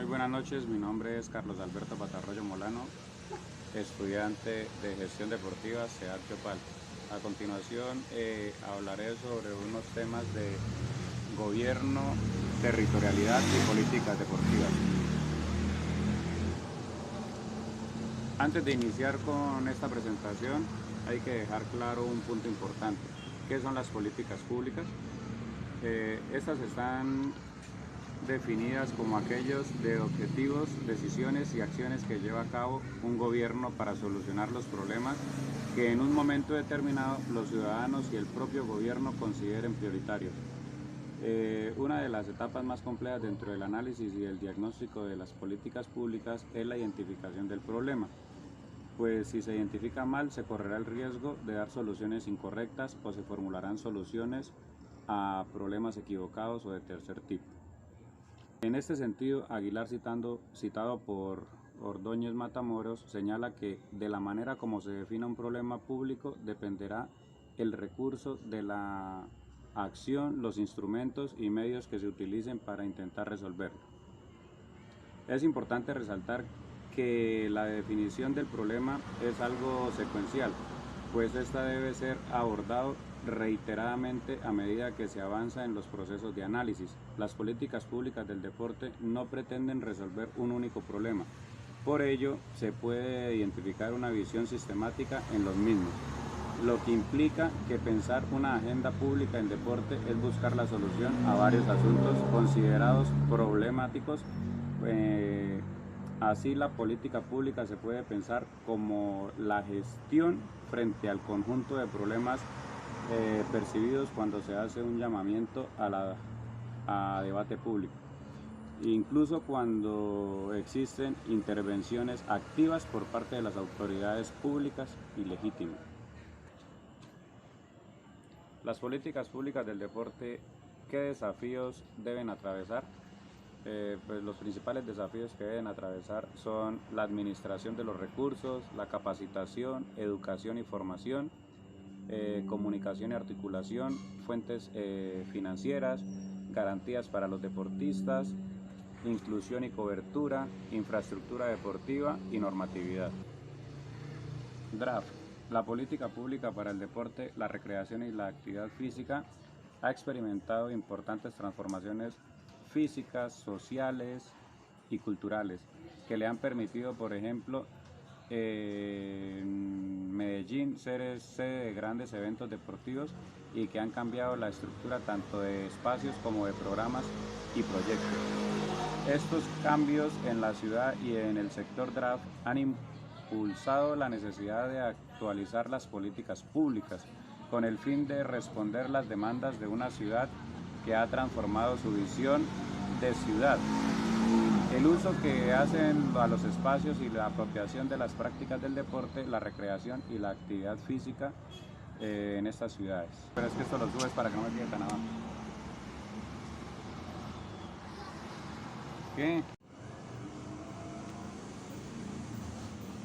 buenas noches, mi nombre es Carlos Alberto Patarroyo Molano, estudiante de Gestión Deportiva, CEAD Yopal. A continuación hablaré sobre unos temas de gobierno, territorialidad y políticas deportivas. Antes de iniciar con esta presentación, hay que dejar claro un punto importante. ¿Qué son las políticas públicas? Estas están definidas como aquellos de objetivos, decisiones y acciones que lleva a cabo un gobierno para solucionar los problemas que en un momento determinado los ciudadanos y el propio gobierno consideren prioritarios. Una de las etapas más complejas dentro del análisis y el diagnóstico de las políticas públicas es la identificación del problema, pues si se identifica mal se correrá el riesgo de dar soluciones incorrectas o se formularán soluciones a problemas equivocados o de tercer tipo. En este sentido, Aguilar, citado por Ordóñez Matamoros, señala que de la manera como se defina un problema público dependerá el recurso de la acción, los instrumentos y medios que se utilicen para intentar resolverlo. Es importante resaltar que la definición del problema es algo secuencial, pues esta debe ser abordado reiteradamente a medida que se avanza en los procesos de análisis. Las políticas públicas del deporte no pretenden resolver un único problema, por ello se puede identificar una visión sistemática en los mismos, lo que implica que pensar una agenda pública en deporte es buscar la solución a varios asuntos considerados problemáticos. Así, la política pública se puede pensar como la gestión frente al conjunto de problemas percibidos cuando se hace un llamamiento a debate público, incluso cuando existen intervenciones activas por parte de las autoridades públicas y legítimas. Las políticas públicas del deporte, ¿qué desafíos deben atravesar? Pues los principales desafíos que deben atravesar son la administración de los recursos, la capacitación, educación y formación, comunicación y articulación, fuentes financieras, garantías para los deportistas, inclusión y cobertura, infraestructura deportiva y normatividad. Draft. La política pública para el deporte, la recreación y la actividad física ha experimentado importantes transformaciones físicas, sociales y culturales que le han permitido, por ejemplo, en Medellín ser sede de grandes eventos deportivos y que han cambiado la estructura tanto de espacios como de programas y proyectos. Estos cambios en la ciudad y en el sector draft han impulsado la necesidad de actualizar las políticas públicas con el fin de responder las demandas de una ciudad que ha transformado su visión de ciudad. El uso que hacen a los espacios y la apropiación de las prácticas del deporte, la recreación y la actividad física en estas ciudades. Pero es que esto lo subes para que no me quede tan abajo. ¿Qué?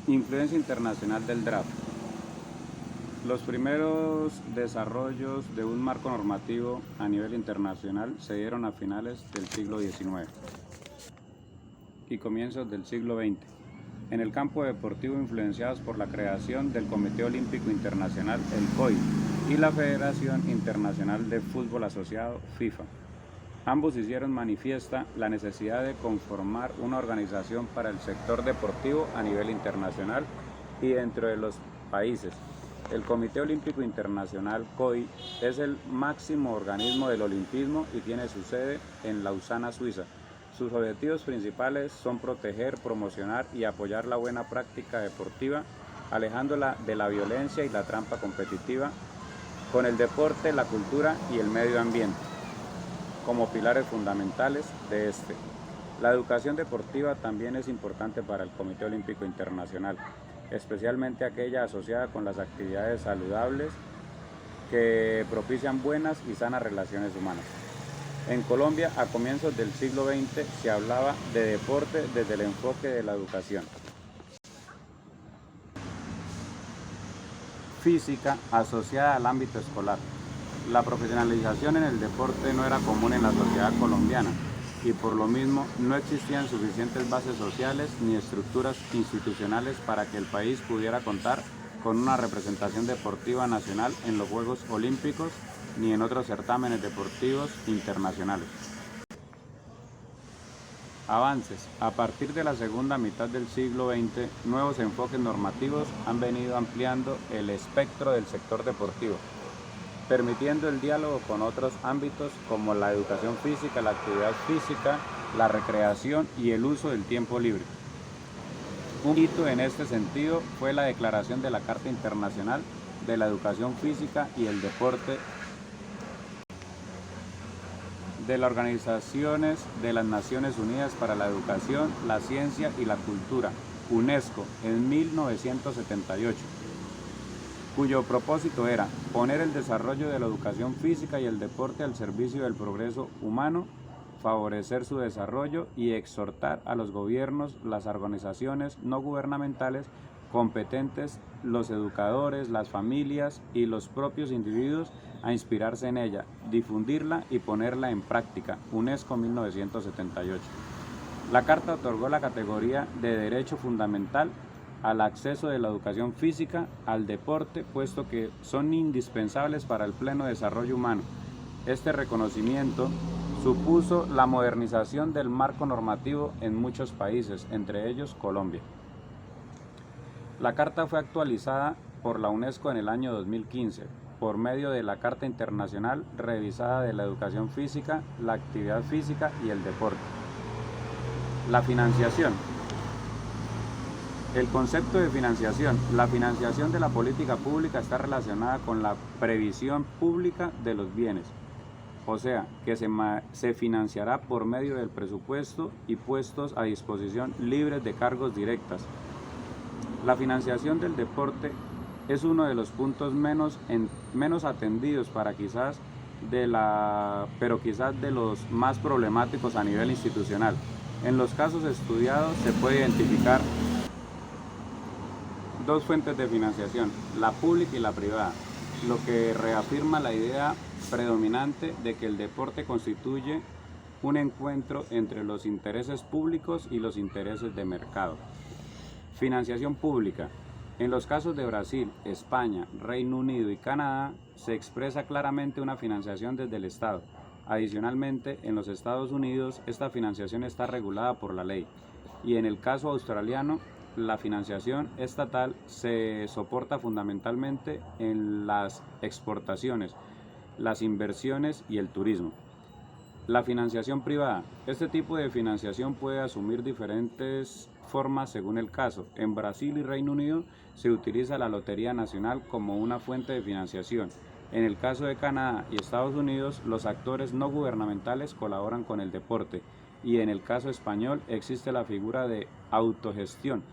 Influencia internacional del draft. Los primeros desarrollos de un marco normativo a nivel internacional se dieron a finales del siglo XIX y comienzos del siglo XX. En el campo deportivo, influenciados por la creación del Comité Olímpico Internacional, el COI, y la Federación Internacional de Fútbol Asociado, FIFA. Ambos hicieron manifiesta la necesidad de conformar una organización para el sector deportivo a nivel internacional y dentro de los países. El Comité Olímpico Internacional, COI, es el máximo organismo del olimpismo y tiene su sede en Lausana, Suiza. Sus objetivos principales son proteger, promocionar y apoyar la buena práctica deportiva, alejándola de la violencia y la trampa competitiva, con el deporte, la cultura y el medio ambiente como pilares fundamentales de este. La educación deportiva también es importante para el Comité Olímpico Internacional, especialmente aquella asociada con las actividades saludables que propician buenas y sanas relaciones humanas. En Colombia, a comienzos del siglo XX, se hablaba de deporte desde el enfoque de la educación física asociada al ámbito escolar. La profesionalización en el deporte no era común en la sociedad colombiana, y por lo mismo no existían suficientes bases sociales ni estructuras institucionales para que el país pudiera contar con una representación deportiva nacional en los Juegos Olímpicos ni en otros certámenes deportivos internacionales. Avances. A partir de la segunda mitad del siglo XX, nuevos enfoques normativos han venido ampliando el espectro del sector deportivo, permitiendo el diálogo con otros ámbitos como la educación física, la actividad física, la recreación y el uso del tiempo libre. Un hito en este sentido fue la declaración de la Carta Internacional de la Educación Física y el Deporte de las Organizaciones de las Naciones Unidas para la Educación, la Ciencia y la Cultura, UNESCO, en 1978, cuyo propósito era poner el desarrollo de la educación física y el deporte al servicio del progreso humano, favorecer su desarrollo y exhortar a los gobiernos, las organizaciones no gubernamentales competentes, los educadores, las familias y los propios individuos a inspirarse en ella, difundirla y ponerla en práctica. UNESCO 1978. La Carta otorgó la categoría de derecho fundamental al acceso de la educación física, al deporte, puesto que son indispensables para el pleno desarrollo humano. Este reconocimiento supuso la modernización del marco normativo en muchos países, entre ellos Colombia. La Carta fue actualizada por la UNESCO en el año 2015, por medio de la Carta Internacional revisada de la educación física, la actividad física y el deporte. La financiación. El concepto de financiación. La financiación de la política pública está relacionada con la previsión pública de los bienes, o sea, que se financiará por medio del presupuesto y puestos a disposición libres de cargos directas. La financiación del deporte es uno de los puntos menos atendidos pero quizás de los más problemáticos a nivel institucional. En los casos estudiados se puede identificar dos fuentes de financiación, la pública y la privada, lo que reafirma la idea predominante de que el deporte constituye un encuentro entre los intereses públicos y los intereses de mercado. Financiación pública. En los casos de Brasil, España, Reino Unido y Canadá, se expresa claramente una financiación desde el Estado. Adicionalmente, en los Estados Unidos, esta financiación está regulada por la ley. Y en el caso australiano, la financiación estatal se soporta fundamentalmente en las exportaciones, las inversiones y el turismo. La financiación privada. Este tipo de financiación puede asumir diferentes formas según el caso. En Brasil y Reino Unido se utiliza la Lotería Nacional como una fuente de financiación. En el caso de Canadá y Estados Unidos, los actores no gubernamentales colaboran con el deporte. Y en el caso español existe la figura de autogestión,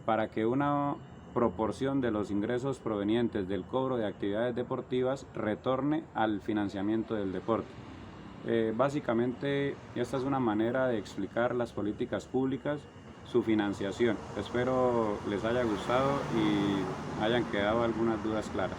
para que una proporción de los ingresos provenientes del cobro de actividades deportivas retorne al financiamiento del deporte. Básicamente, esta es una manera de explicar las políticas públicas, su financiación. Espero les haya gustado y hayan quedado algunas dudas claras.